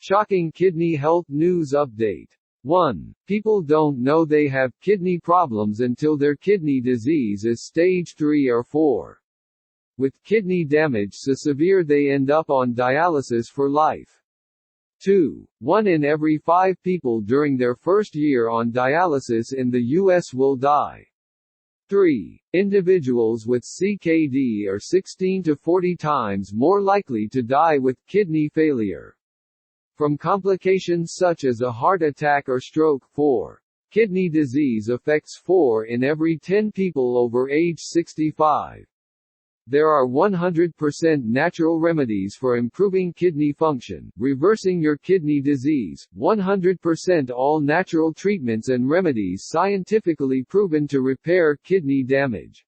Shocking kidney health news update. 1. People don't know they have kidney problems until their kidney disease is stage 3 or 4. With kidney damage so severe they end up on dialysis for life. 2. 1 in every 5 people during their first year on dialysis in the U.S. will die. 3. Individuals with CKD are 16 to 40 times more likely to die with kidney failure from complications such as a heart attack or stroke. 4. Kidney disease affects 4 in every 10 people over age 65. There are 100% natural remedies for improving kidney function, reversing your kidney disease, 100% all natural treatments and remedies scientifically proven to repair kidney damage.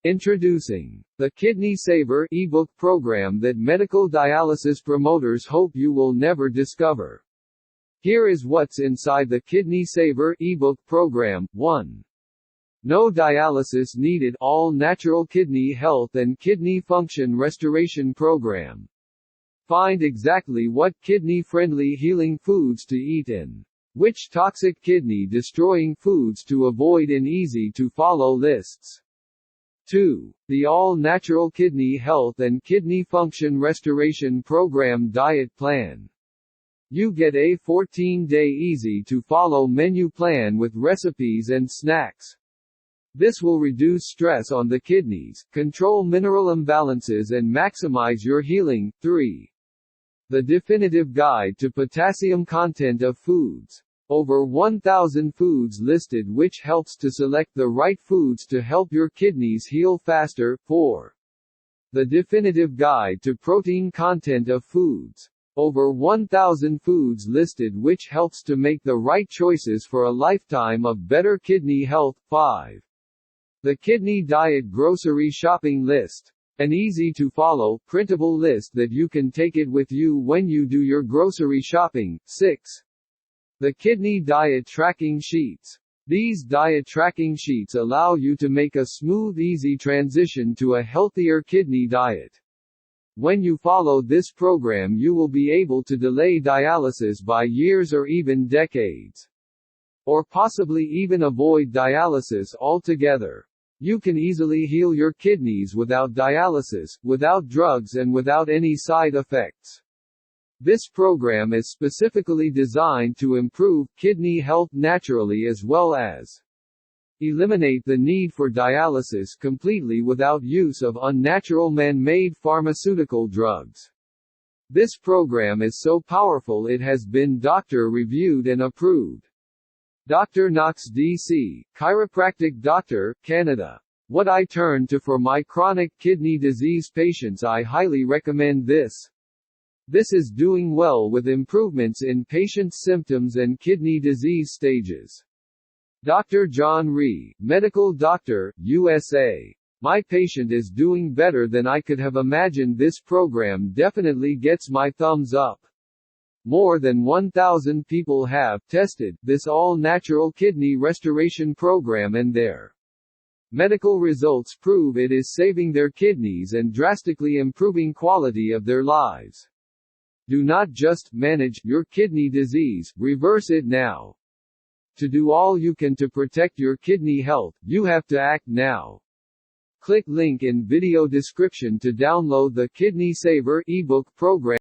Introducing the Kidney Saver ebook program that medical dialysis promoters hope you will never discover. Here is what's inside the Kidney Saver ebook program. 1. No dialysis needed, all natural kidney health and kidney function restoration program. Find exactly what kidney-friendly healing foods to eat and which toxic kidney-destroying foods to avoid in easy-to-follow lists. 2. The all-natural kidney health and kidney function restoration program diet plan. You get a 14-day easy-to-follow menu plan with recipes and snacks. This will reduce stress on the kidneys, control mineral imbalances and maximize your healing. 3. The definitive guide to potassium content of foods. Over 1,000 foods listed, which helps to select the right foods to help your kidneys heal faster. 4. The definitive guide to protein content of foods. Over 1,000 foods listed, which helps to make the right choices for a lifetime of better kidney health. 5. The Kidney Diet Grocery Shopping List. An easy-to-follow, printable list that you can take it with you when you do your grocery shopping. 6. The Kidney Diet Tracking Sheets. These diet tracking sheets allow you to make a smooth, easy transition to a healthier kidney diet. When you follow this program, you will be able to delay dialysis by years or even decades. Or possibly even avoid dialysis altogether. You can easily heal your kidneys without dialysis, without drugs and without any side effects. This program is specifically designed to improve kidney health naturally as well as eliminate the need for dialysis completely without use of unnatural man-made pharmaceutical drugs. This program is so powerful it has been doctor-reviewed and approved. Dr. Knox DC, Chiropractic Doctor, Canada. What I turn to for my chronic kidney disease patients. I highly recommend this. This is doing well with improvements in patients' symptoms and kidney disease stages. Dr. John Rhee, Medical Doctor, USA. My patient is doing better than I could have imagined. This program definitely gets my thumbs up. More than 1,000 people have tested this all-natural kidney restoration program and their medical results prove it is saving their kidneys and drastically improving quality of their lives. Do not just manage your kidney disease, reverse it now. To do all you can to protect your kidney health, you have to act now. Click link in video description to download the Kidney Saver ebook program.